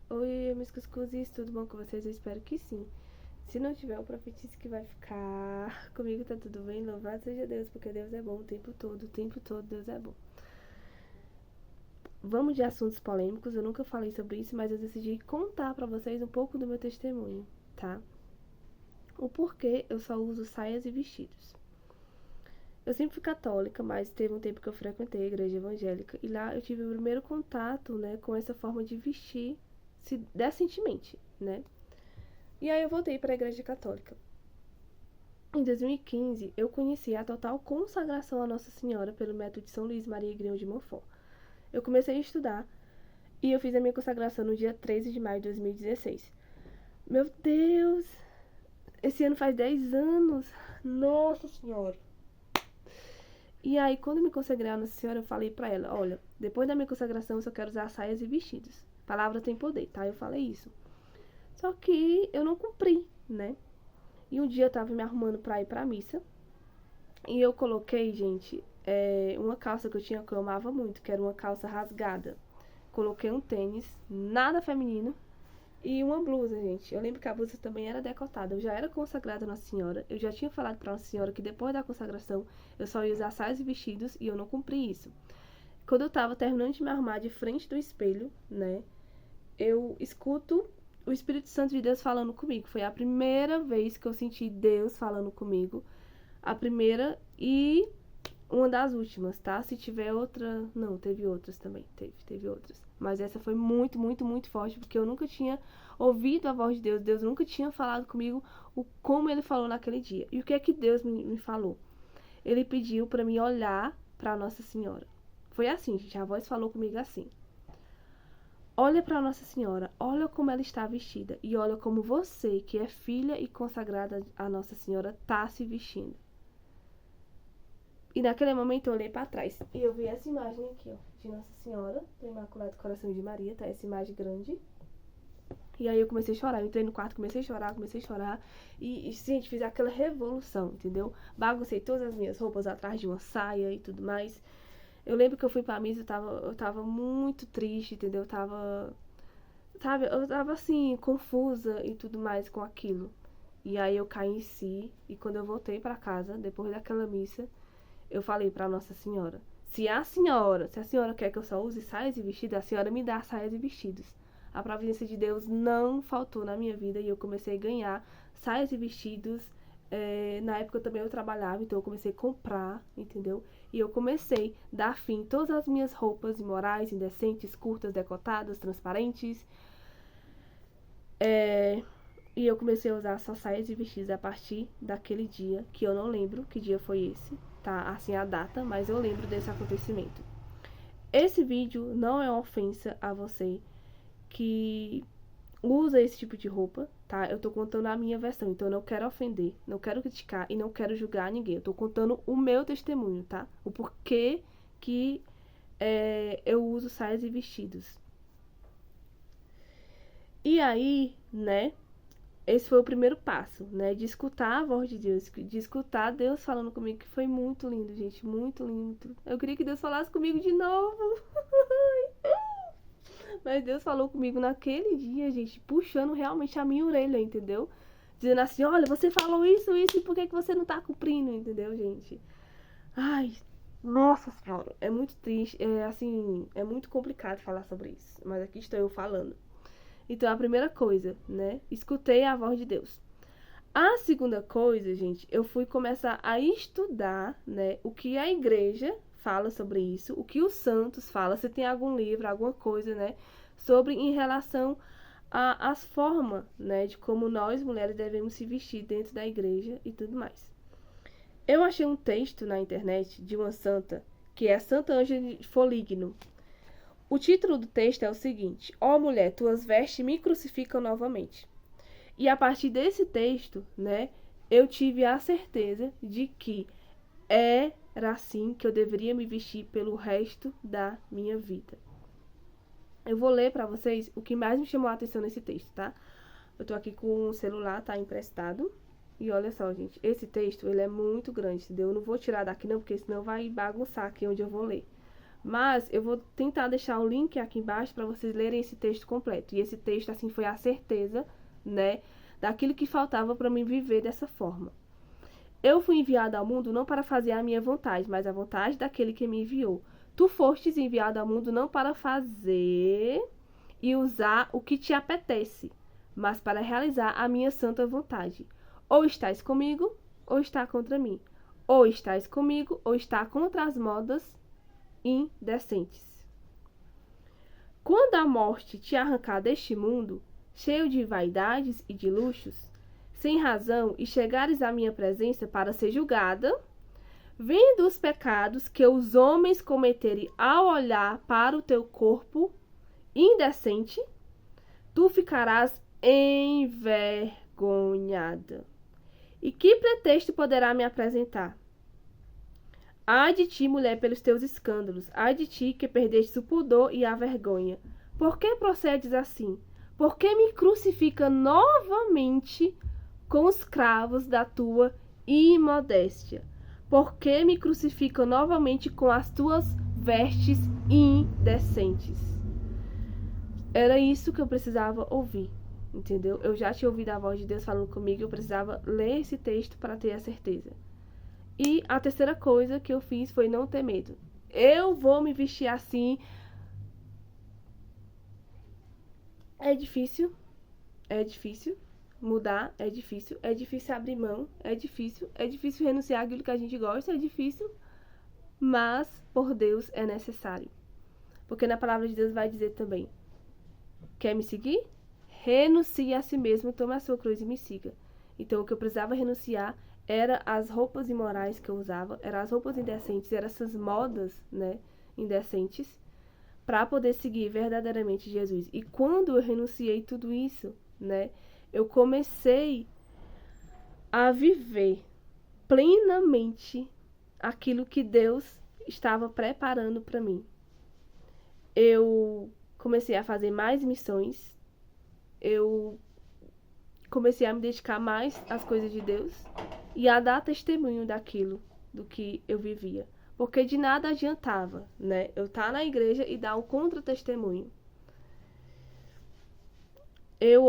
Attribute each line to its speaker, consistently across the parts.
Speaker 1: Oi, meus cuscuzes, tudo bom com vocês? Eu espero que sim. Se não tiver, eu profetizo que vai ficar. Comigo tá tudo bem, louvado seja Deus, porque Deus é bom o tempo todo Deus é bom. Vamos de assuntos polêmicos, eu nunca falei sobre isso, mas eu decidi contar pra vocês um pouco do meu testemunho, tá? O porquê eu só uso saias e vestidos. Eu sempre fui católica, mas teve um tempo que eu frequentei a igreja evangélica e lá eu tive o primeiro contato, né, com essa forma de vestir decentemente, né? E aí eu voltei para a igreja católica. Em 2015, eu conheci a total consagração a Nossa Senhora pelo método de São Luís Maria Grignion de Montfort. Eu comecei a estudar e eu fiz a minha consagração no dia 13 de maio de 2016. Meu Deus! Esse ano faz 10 anos! Nossa Senhora! E aí, quando eu me consagrei a Nossa Senhora, eu falei pra ela: olha, depois da minha consagração, eu só quero usar saias e vestidos. Palavra tem poder, tá? Eu falei isso. Só que eu não cumpri, né? E um dia eu tava me arrumando pra ir pra missa. E eu coloquei, gente, uma calça que eu amava muito, que era uma calça rasgada. Coloquei um tênis, nada feminino, e uma blusa, gente. Eu lembro que a blusa também era decotada. Eu já era consagrada a Nossa Senhora. Eu já tinha falado pra Nossa Senhora que depois da consagração eu só ia usar saias e vestidos e eu não cumpri isso. Quando eu tava terminando de me arrumar de frente do espelho, né, eu escuto o Espírito Santo de Deus falando comigo. Foi a primeira vez que eu senti Deus falando comigo. A primeira e uma das últimas, tá? Se tiver outra. Não, teve outras também. Teve outras. Mas essa foi muito, muito, muito forte, porque eu nunca tinha ouvido a voz de Deus. Deus nunca tinha falado comigo como ele falou naquele dia. E o que é que Deus me falou? Ele pediu para mim olhar para Nossa Senhora. Foi assim, gente. A voz falou comigo assim: olha para Nossa Senhora, olha como ela está vestida. E olha como você, que é filha e consagrada a Nossa Senhora, tá se vestindo. E naquele momento eu olhei pra trás e eu vi essa imagem aqui, ó, de Nossa Senhora, do Imaculado Coração de Maria, tá? Essa imagem grande. E aí eu comecei a chorar, eu entrei no quarto, comecei a chorar. E gente, fiz aquela revolução, entendeu? Baguncei todas as minhas roupas atrás de uma saia e tudo mais. Eu lembro que eu fui pra missa, eu tava muito triste, entendeu? Eu tava assim, confusa e tudo mais com aquilo. E aí eu caí em si, e quando eu voltei pra casa, depois daquela missa, eu falei pra Nossa Senhora: se a senhora quer que eu só use saias e vestidos, a senhora me dá saias e vestidos. A providência de Deus não faltou na minha vida e eu comecei a ganhar saias e vestidos. Na época também eu trabalhava, então eu comecei a comprar, entendeu? E eu comecei a dar fim a todas as minhas roupas imorais, indecentes, curtas, decotadas, transparentes. E eu comecei a usar só saias e vestidos a partir daquele dia, que eu não lembro que dia foi esse, tá? Assim a data, mas eu lembro desse acontecimento. Esse vídeo não é uma ofensa a você que usa esse tipo de roupa, tá? Eu tô contando a minha versão, então eu não quero ofender, não quero criticar e não quero julgar ninguém. Eu tô contando o meu testemunho, tá? O porquê que eu uso saias e vestidos. E aí, né? Esse foi o primeiro passo, né? De escutar a voz de Deus, de escutar Deus falando comigo, que foi muito lindo, gente, muito lindo. Eu queria que Deus falasse comigo de novo. Mas Deus falou comigo naquele dia, gente, puxando realmente a minha orelha, entendeu? Dizendo assim: olha, você falou isso, e por que você não tá cumprindo, entendeu, gente? Ai, nossa senhora, é muito triste, assim, é muito complicado falar sobre isso, mas aqui estou eu falando. Então, a primeira coisa, né? Escutei a voz de Deus. A segunda coisa, gente, eu fui começar a estudar, né, o que a igreja fala sobre isso, o que os santos falam, se tem algum livro, alguma coisa, né, sobre em relação às formas, né, de como nós mulheres devemos se vestir dentro da igreja e tudo mais. Eu achei um texto na internet de uma santa, que é Santa Ângela de Foligno. O título do texto é o seguinte: ó mulher, tuas vestes me crucificam novamente. E a partir desse texto, né, eu tive a certeza de que era assim que eu deveria me vestir pelo resto da minha vida. Eu vou ler para vocês o que mais me chamou a atenção nesse texto, tá? Eu tô aqui com o celular, tá emprestado. E olha só, gente, esse texto, ele é muito grande, entendeu? Eu não vou tirar daqui não, porque senão vai bagunçar aqui onde eu vou ler. Mas eu vou tentar deixar o link aqui embaixo para vocês lerem esse texto completo. E esse texto, assim, foi a certeza, né, daquilo que faltava para mim viver dessa forma. Eu fui enviado ao mundo não para fazer a minha vontade, mas a vontade daquele que me enviou. Tu fostes enviado ao mundo não para fazer e usar o que te apetece, mas para realizar a minha santa vontade. Ou estás comigo, ou está contra mim. Ou estás comigo, ou está contra as modas indecentes. Quando a morte te arrancar deste mundo, cheio de vaidades e de luxos, sem razão, e chegares à minha presença para ser julgada, vendo os pecados que os homens cometerem ao olhar para o teu corpo indecente, tu ficarás envergonhada. E que pretexto poderá me apresentar? Ai de ti, mulher, pelos teus escândalos. Ai de ti, que perdeste o pudor e a vergonha. Por que procedes assim? Por que me crucifica novamente com os cravos da tua imodéstia? Por que me crucifica novamente com as tuas vestes indecentes? Era isso que eu precisava ouvir, entendeu? Eu já tinha ouvido a voz de Deus falando comigo, eu precisava ler esse texto para ter a certeza. E a terceira coisa que eu fiz foi não ter medo. Eu vou me vestir assim. É difícil mudar, é difícil abrir mão, é difícil renunciar àquilo que a gente gosta, é difícil, mas por Deus é necessário. Porque na palavra de Deus vai dizer também: quer me seguir? Renuncie a si mesmo, tome a sua cruz e me siga. Então o que eu precisava renunciar era as roupas imorais que eu usava, eram as roupas indecentes, eram essas modas, né, indecentes, para poder seguir verdadeiramente Jesus. E quando eu renunciei tudo isso, né, eu comecei a viver plenamente aquilo que Deus estava preparando para mim. Eu comecei a fazer mais missões, eu comecei a me dedicar mais às coisas de Deus e a dar testemunho daquilo, do que eu vivia. Porque de nada adiantava, né, eu estar na igreja e dar um contra-testemunho. Eu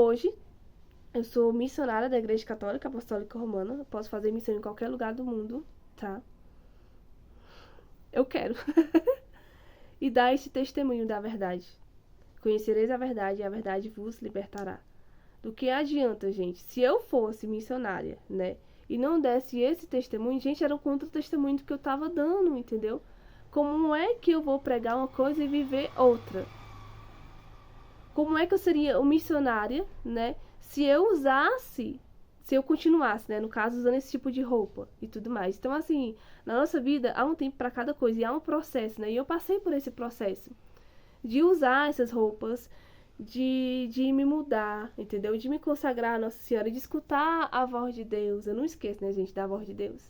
Speaker 1: sou missionária da Igreja Católica Apostólica Romana, eu posso fazer missão em qualquer lugar do mundo, tá? Eu quero. E dar esse testemunho da verdade. Conhecereis a verdade e a verdade vos libertará. Do que adianta, gente, se eu fosse missionária, né, e não desse esse testemunho, gente, era um contra-testemunho do que eu tava dando, entendeu? Como é que eu vou pregar uma coisa e viver outra? Como é que eu seria uma missionária, né, se eu continuasse, né, no caso, usando esse tipo de roupa e tudo mais. Então, assim, na nossa vida, há um tempo para cada coisa e há um processo, né, e eu passei por esse processo de usar essas roupas, de me mudar, entendeu? De me consagrar a Nossa Senhora, de escutar a voz de Deus. Eu não esqueço, né, gente, da voz de Deus.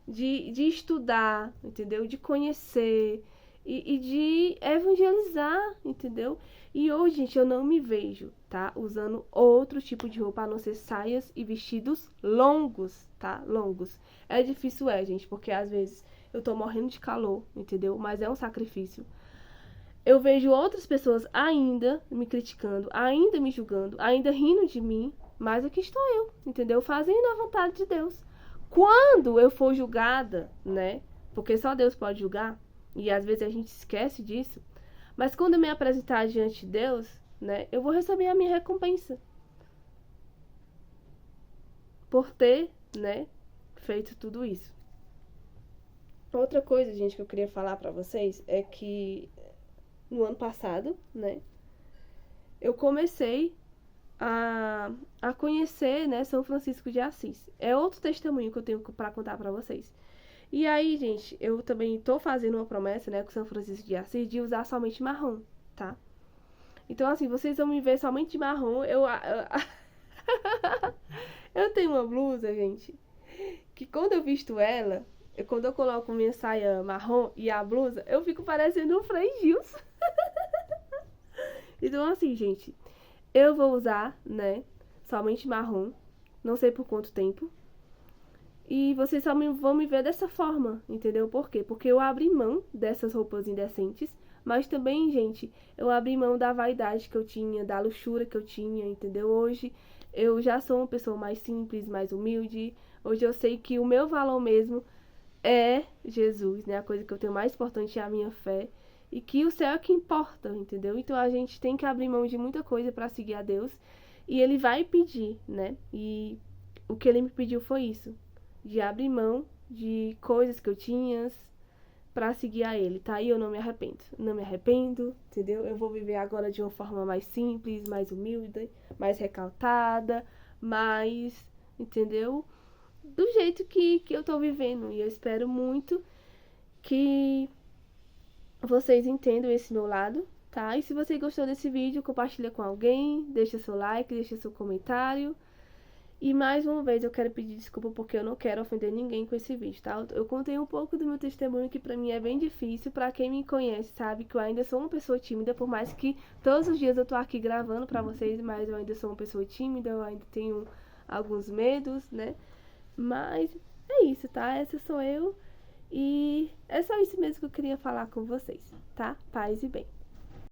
Speaker 1: De estudar, entendeu? De conhecer e de evangelizar, entendeu? E hoje, gente, eu não me vejo, tá? Usando outro tipo de roupa, a não ser saias e vestidos longos, tá? Longos. É difícil, gente, porque às vezes eu tô morrendo de calor, entendeu? Mas é um sacrifício. Eu vejo outras pessoas ainda me criticando, ainda me julgando, ainda rindo de mim, mas aqui estou eu, entendeu? Fazendo a vontade de Deus. Quando eu for julgada, né? Porque só Deus pode julgar, e às vezes a gente esquece disso, mas quando eu me apresentar diante de Deus, né, eu vou receber a minha recompensa por ter, né, feito tudo isso. Outra coisa, gente, que eu queria falar pra vocês é que no ano passado, né, eu comecei a conhecer, né, São Francisco de Assis. É outro testemunho que eu tenho para contar para vocês. E aí, gente, eu também tô fazendo uma promessa, né, com São Francisco de Assis de usar somente marrom, tá? Então, assim, vocês vão me ver somente de marrom. Eu tenho uma blusa, gente, que quando eu visto ela, quando eu coloco minha saia marrom e a blusa, eu fico parecendo um Frei Gilson. Então, assim, gente, eu vou usar, né, somente marrom. Não sei por quanto tempo. E vocês só vão me ver dessa forma, entendeu? Por quê? Porque eu abri mão dessas roupas indecentes, mas também, gente, eu abri mão da vaidade que eu tinha, da luxúria que eu tinha, entendeu? Hoje eu já sou uma pessoa mais simples, mais humilde. Hoje eu sei que o meu valor mesmo é Jesus, né? A coisa que eu tenho mais importante é a minha fé. E que o céu é o que importa, entendeu? Então a gente tem que abrir mão de muita coisa para seguir a Deus. E ele vai pedir, né? E o que ele me pediu foi isso: de abrir mão de coisas que eu tinha para seguir a ele, tá? E eu não me arrependo. Não me arrependo, entendeu? Eu vou viver agora de uma forma mais simples, mais humilde, mais recaltada, mais, entendeu? Do jeito que eu tô vivendo. E eu espero muito que vocês entendam esse meu lado, tá? E se você gostou desse vídeo, compartilha com alguém, deixa seu like, deixa seu comentário. E mais uma vez eu quero pedir desculpa porque eu não quero ofender ninguém com esse vídeo, tá? Eu contei um pouco do meu testemunho que pra mim é bem difícil. Pra quem me conhece sabe que eu ainda sou uma pessoa tímida, por mais que todos os dias eu tô aqui gravando pra vocês, mas eu ainda sou uma pessoa tímida, eu ainda tenho alguns medos, né? Mas é isso, tá? Essa sou eu. E é só isso mesmo que eu queria falar com vocês, tá? Paz e bem.